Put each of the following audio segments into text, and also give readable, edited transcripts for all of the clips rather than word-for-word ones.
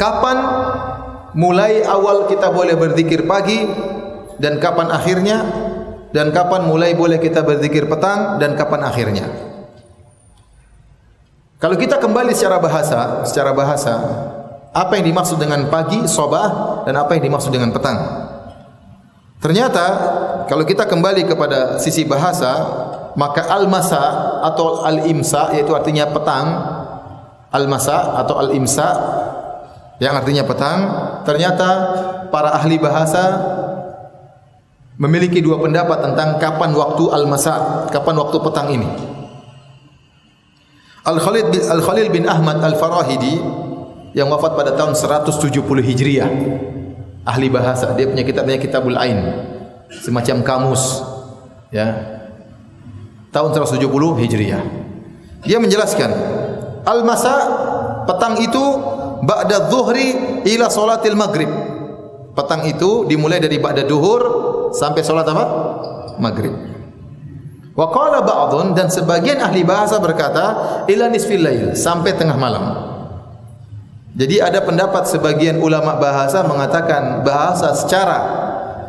Kapan mulai awal kita boleh berzikir pagi dan kapan akhirnya, dan kapan mulai boleh kita berzikir petang dan kapan akhirnya. Kalau kita kembali secara bahasa, apa yang dimaksud dengan pagi, sabah, dan apa yang dimaksud dengan petang? Ternyata kalau kita kembali kepada sisi bahasa, maka al-masa atau al-imsa, yaitu artinya petang, al-masa atau al-imsa yang artinya petang, ternyata para ahli bahasa memiliki dua pendapat tentang kapan waktu al-masa, kapan waktu petang ini. Al-Khalil bin Ahmad Al-Farahidi yang wafat pada tahun 170 Hijriah, ahli bahasa, dia punya kitabnya Kitabul Ain, semacam kamus, ya, tahun 170 Hijriah. Dia menjelaskan al-masa, petang itu ba'da dhuhri ila salatil maghrib. Petang itu dimulai dari ba'da duhur sampai salat apa? Maghrib. Wa qala ba'dun, dan sebagian ahli bahasa berkata ila nisfil lail, sampai tengah malam. Jadi ada pendapat sebagian ulama bahasa mengatakan bahasa secara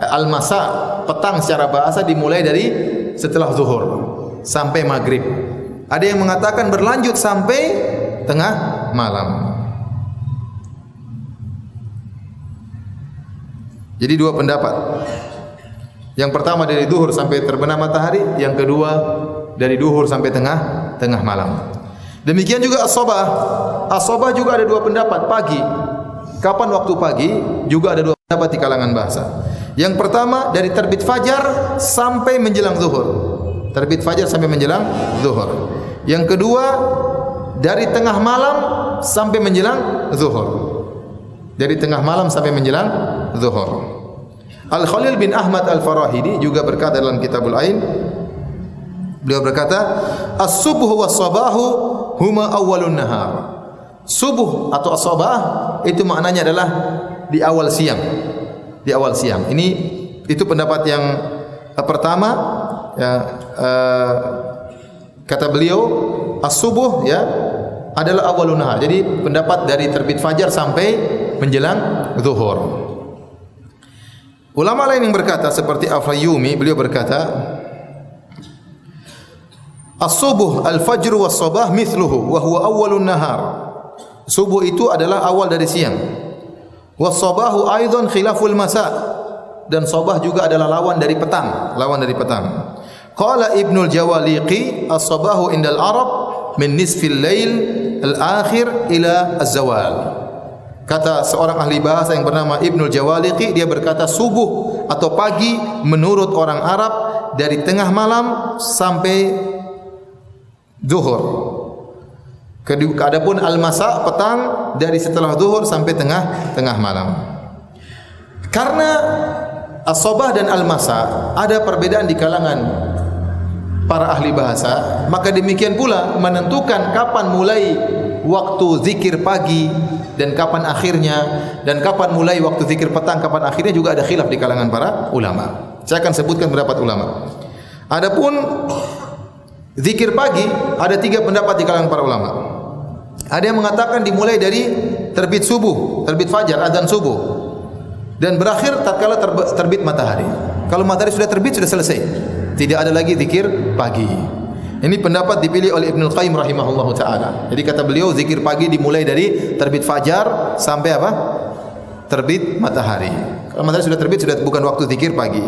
al-masa, petang secara bahasa dimulai dari setelah zuhur sampai maghrib. Ada yang mengatakan berlanjut sampai tengah malam. Jadi dua pendapat. Yang pertama dari duhur sampai terbenam matahari, yang kedua dari duhur sampai tengah malam. Demikian juga as-sabah. As-sabah juga ada dua pendapat, pagi. Kapan waktu pagi? Juga ada dua pendapat di kalangan bahasa. Yang pertama dari terbit fajar sampai menjelang zuhur. Terbit fajar sampai menjelang zuhur. Yang kedua dari tengah malam sampai menjelang zuhur. Dari tengah malam sampai menjelang zuhur. Al-Khalil bin Ahmad Al-Farahidi juga berkata dalam Kitabul Ain, beliau berkata, as-subuh was-sabahu huma awwalun nahar. Subuh atau as-sabah itu maknanya adalah di awal siang. Di awal siang. Itu pendapat yang pertama, ya, kata beliau as-subuh, ya, adalah awwalun nahar. Jadi pendapat dari terbit fajar sampai menjelang zuhur. Ulama lain yang berkata seperti Al-Fayyumi, beliau berkata as-subuh al-fajr was-sabah mithluhu wa huwa awwalun nahar. Subuh itu adalah awal dari siang. Was-sabahu aidan khilaful masa, dan sabah juga adalah lawan dari petang, Qala Ibnul Jawaliqi as-sabahu indal Arab min nisfil lail al-akhir ila az-zawal. Kata seorang ahli bahasa yang bernama Ibnul Jawaliqi, dia berkata subuh atau pagi menurut orang Arab dari tengah malam sampai zuhur. Adapun al-masa, petang, dari setelah zuhur sampai tengah malam. Karena as-sabah dan al-masa ada perbedaan di kalangan para ahli bahasa, maka demikian pula menentukan kapan mulai waktu zikir pagi dan kapan akhirnya, dan kapan mulai waktu zikir petang, kapan akhirnya juga ada khilaf di kalangan para ulama. Saya akan sebutkan pendapat ulama. Adapun zikir pagi ada tiga pendapat di kalangan para ulama. Ada yang mengatakan dimulai dari terbit subuh, terbit fajar, azan subuh, dan berakhir tatkala terbit matahari. Kalau matahari sudah terbit, sudah selesai. Tidak ada lagi zikir pagi. Ini pendapat dipilih oleh Ibnul Qayyim rahimahullahu taala. Jadi kata beliau zikir pagi dimulai dari terbit fajar sampai apa? Terbit matahari. Kalau matahari sudah terbit, sudah bukan waktu zikir pagi.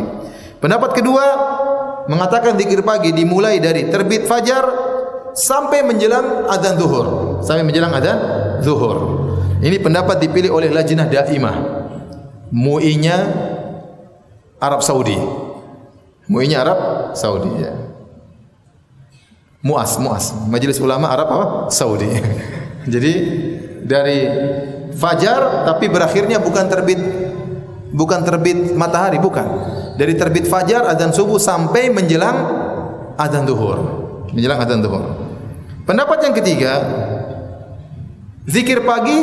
Pendapat kedua mengatakan zikir pagi dimulai dari terbit fajar sampai menjelang azan zuhur. Sampai menjelang azan zuhur. Ini pendapat dipilih oleh Lajnah Daimah, MUI-nya Arab Saudi. MUI-nya Arab Saudi, ya. MUAS, Majelis Ulama Arab apa? Saudi. Jadi dari fajar tapi berakhirnya bukan terbit matahari, bukan. Dari terbit fajar azan subuh sampai menjelang azan zuhur. Pendapat yang ketiga, zikir pagi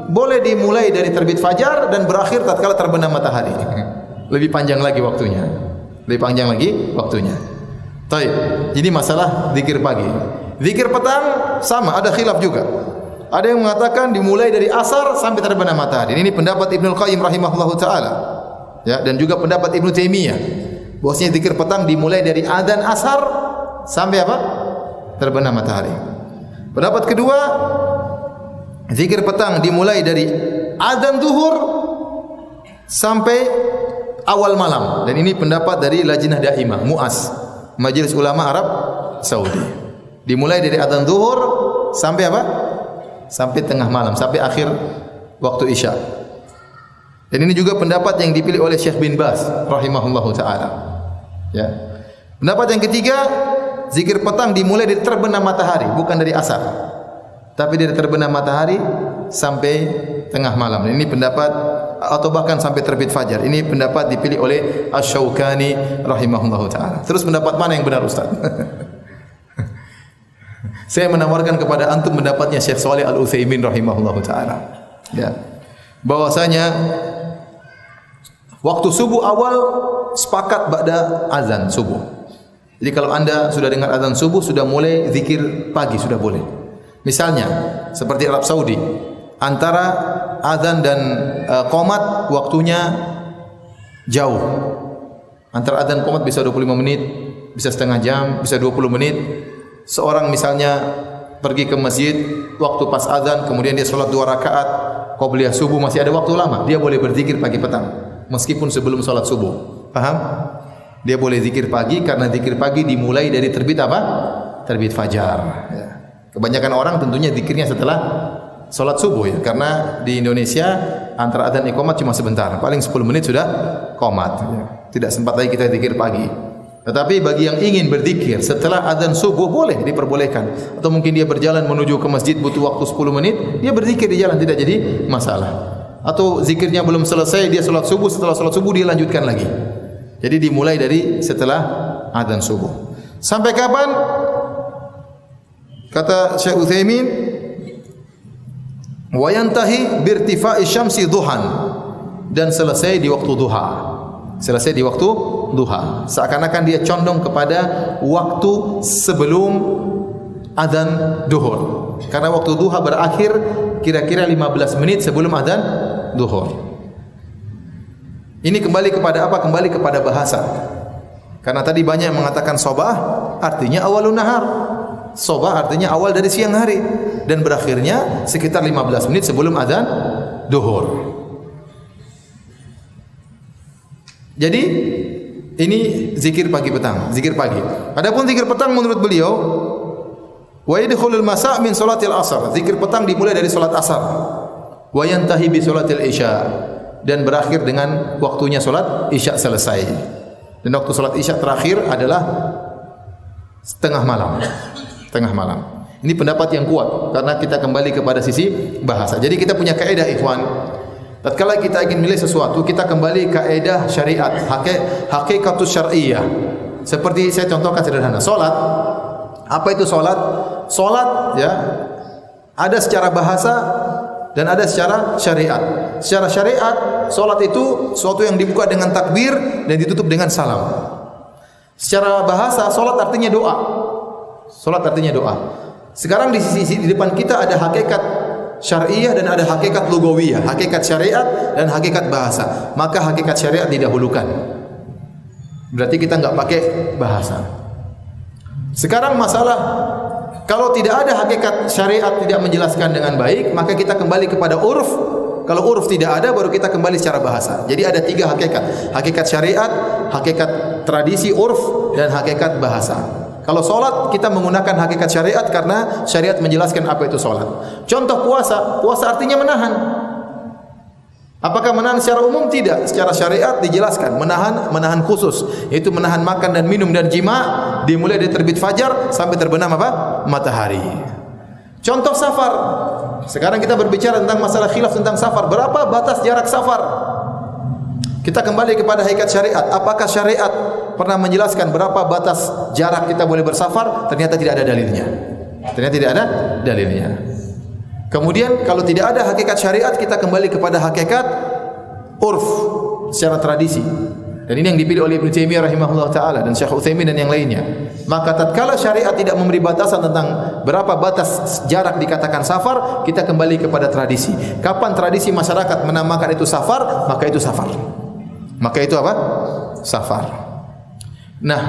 boleh dimulai dari terbit fajar dan berakhir tatkala terbenam matahari. Lebih panjang lagi waktunya. Baik, jadi masalah zikir pagi. Zikir petang sama, ada khilaf juga. Ada yang mengatakan dimulai dari asar sampai terbenam matahari. Ini pendapat Ibnu Qayyim rahimahullahu taala. Ya, dan juga pendapat Ibnu Taimiyah. Bahwasanya zikir petang dimulai dari adzan asar sampai apa? Terbenam matahari. Pendapat kedua, zikir petang dimulai dari adzan zuhur sampai awal malam. Dan ini pendapat dari Lajnah Daimah, MUAS, Majelis Ulama Arab Saudi. Dimulai dari adzan zuhur sampai apa? Sampai tengah malam, sampai akhir waktu Isya. Dan ini juga pendapat yang dipilih oleh Syekh bin Baz rahimahullahu taala. Ya. Pendapat yang ketiga, zikir petang dimulai dari terbenam matahari, bukan dari asar. Tapi dari terbenam matahari sampai tengah malam. Ini pendapat, atau bahkan sampai terbit fajar. Ini pendapat dipilih oleh Asy-Syaukani rahimahullahu taala. Terus pendapat mana yang benar, Ustaz? Saya menawarkan kepada antum pendapatnya Syekh Shalih Al-Utsaimin rahimahullahu taala. Ya. Bahwasanya waktu subuh awal sepakat ba'da azan subuh. Jadi kalau Anda sudah dengar azan subuh, sudah mulai zikir pagi, sudah boleh. Misalnya seperti Arab Saudi, antara azan dan qomat waktunya jauh. Antara azan qomat bisa 25 menit, bisa setengah jam, bisa 20 menit. Seorang misalnya pergi ke masjid waktu pas azan, kemudian dia sholat 2 rakaat qabliyah subuh, masih ada waktu lama, dia boleh berzikir pagi petang meskipun sebelum sholat subuh. Paham? Dia boleh zikir pagi karena zikir pagi dimulai dari terbit apa? Terbit fajar. Ya. Kebanyakan orang tentunya zikirnya setelah sholat subuh ya, karena di Indonesia antara adzan iqamah cuma sebentar, paling 10 menit sudah qomat. Ya. Tidak sempat lagi kita zikir pagi. Tetapi bagi yang ingin berzikir setelah adzan subuh boleh, diperbolehkan. Atau mungkin dia berjalan menuju ke masjid butuh waktu 10 menit, dia berzikir di jalan, tidak jadi masalah. Atau zikirnya belum selesai, dia salat subuh, setelah salat subuh dia lanjutkan lagi. Jadi dimulai dari setelah adzan subuh. Sampai kapan? Kata Syekh Utsaimin, wa yantahi birtifa'i syamsi duhan, dan selesai di waktu duha. Selesai di waktu duha. Seakan-akan dia condong kepada waktu sebelum adzan duhur. Karena waktu duha berakhir kira-kira 15 menit sebelum adzan duhur. Ini kembali kepada apa? Kembali kepada bahasa. Karena tadi banyak yang mengatakan sobah artinya awalun nahar. Sobah artinya awal dari siang hari dan berakhirnya sekitar 15 menit sebelum adzan duhur. Jadi ini zikir pagi petang, zikir pagi. Adapun zikir petang menurut beliau, wa yadkhulul masa' min salatil asar. Zikir petang dimulai dari salat asar. Wa yantahi bi salatil isya, dan berakhir dengan waktunya salat isya selesai. Dan waktu salat isya terakhir adalah setengah malam. Tengah malam. Ini pendapat yang kuat karena kita kembali kepada sisi bahasa. Jadi kita punya kaidah ikhwan. Tatkala kita ingin milih sesuatu, kita kembali kaidah syariat, hakikatus syar'iyyah. Seperti saya contohkan sederhana, salat. Apa itu salat? Salat ya, ada secara bahasa dan ada secara syariat. Secara syariat, salat itu sesuatu yang dibuka dengan takbir dan ditutup dengan salam. Secara bahasa, salat artinya doa. Salat artinya doa. Sekarang di sisi di depan kita ada hakikat syariah dan ada hakikat lugawiyah, hakikat syariat dan hakikat bahasa. Maka hakikat syariat didahulukan. Berarti kita enggak pakai bahasa. Sekarang masalah, kalau tidak ada hakikat syariat tidak menjelaskan dengan baik, maka kita kembali kepada urf. Kalau urf tidak ada, baru kita kembali secara bahasa. Jadi ada 3 hakikat. Hakikat syariat, hakikat tradisi urf, dan hakikat bahasa. Kalau solat kita menggunakan hakikat syariat karena syariat menjelaskan apa itu solat. Contoh puasa, puasa artinya menahan. Apakah menahan secara umum? Tidak. Secara syariat dijelaskan menahan khusus, yaitu menahan makan dan minum dan jima dimulai dari terbit fajar sampai terbenam apa? Matahari. Contoh safar. Sekarang kita berbicara tentang masalah khilaf tentang safar. Berapa batas jarak safar? Kita kembali kepada hakikat syariat. Apakah syariat pernah menjelaskan berapa batas jarak kita boleh bersafar? Ternyata tidak ada dalilnya. Ternyata tidak ada dalilnya. Kemudian kalau tidak ada hakikat syariat, kita kembali kepada hakikat urf, secara tradisi. Dan ini yang dipilih oleh Ibnu Taimiyah rahimahullah taala dan Syekh Utsaimin dan yang lainnya. Maka tatkala syariat tidak memberi batasan tentang berapa batas jarak dikatakan safar, kita kembali kepada tradisi. Kapan tradisi masyarakat menamakan itu safar, maka itu safar. Maka itu apa? Safar. Nah,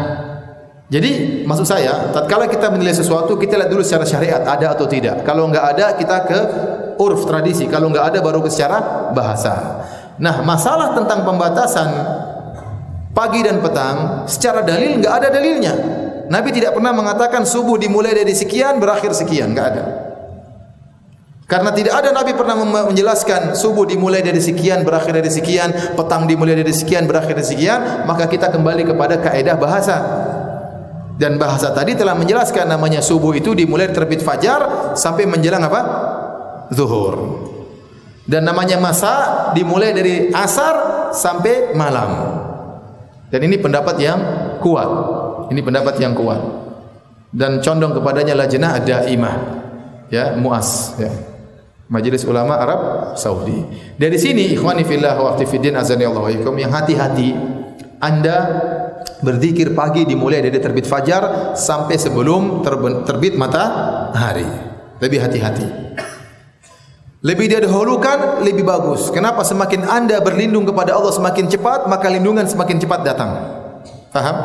jadi maksud saya, tatkala kita menilai sesuatu, kita lihat dulu secara syariat ada atau tidak. Kalau enggak ada, kita ke urf tradisi. Kalau enggak ada, baru ke secara bahasa. Nah, masalah tentang pembatasan pagi dan petang secara dalil enggak ada dalilnya. Nabi tidak pernah mengatakan subuh dimulai dari sekian berakhir sekian, enggak ada. Karena tidak ada Nabi pernah menjelaskan subuh dimulai dari sekian berakhir dari sekian, petang dimulai dari sekian berakhir dari sekian, maka kita kembali kepada kaidah bahasa. Dan bahasa tadi telah menjelaskan namanya subuh itu dimulai terbit fajar sampai menjelang apa? Zuhur. Dan namanya masa dimulai dari asar sampai malam. Dan ini pendapat yang kuat. Ini pendapat yang kuat. Dan condong kepadanya lajnah daimah. Ya, MUAS, ya. Majelis Ulama Arab Saudi. Dari sini ikhwani fillah wa akhtifiddin azani Allah wa ikum, yang hati-hati Anda berzikir pagi dimulai dari terbit fajar sampai sebelum terbit matahari. Lebih hati-hati. Lebih didahulukan, lebih bagus. Kenapa? Semakin Anda berlindung kepada Allah semakin cepat, maka lindungan semakin cepat datang. Faham?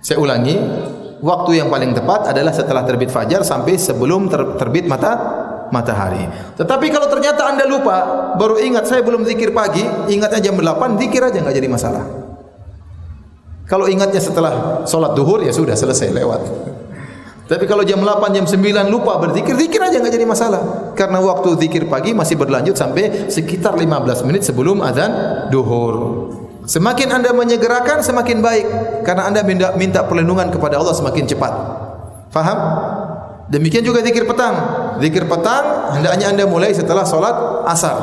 Saya ulangi, waktu yang paling tepat adalah setelah terbit fajar sampai sebelum terbit matahari. Tetapi kalau ternyata Anda lupa, baru ingat saya belum zikir pagi, ingatnya jam 8, zikir aja enggak jadi masalah. Kalau ingatnya setelah sholat duhur, ya sudah selesai, lewat. Tapi kalau jam 8, jam 9 lupa berzikir, zikir aja enggak jadi masalah. Karena waktu zikir pagi masih berlanjut sampai sekitar 15 menit sebelum azan duhur. Semakin Anda menyegerakan, semakin baik. Karena Anda minta perlindungan kepada Allah semakin cepat. Faham? Demikian juga zikir petang. Zikir petang hendaknya Anda mulai setelah sholat asar,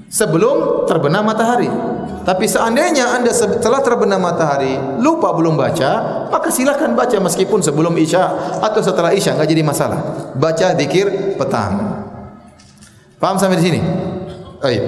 sebelum terbenam matahari. Tapi seandainya Anda setelah terbenam matahari lupa belum baca, maka silakan baca meskipun sebelum isya atau setelah isya, enggak jadi masalah. Baca zikir petang. Paham sampai di sini? Baik.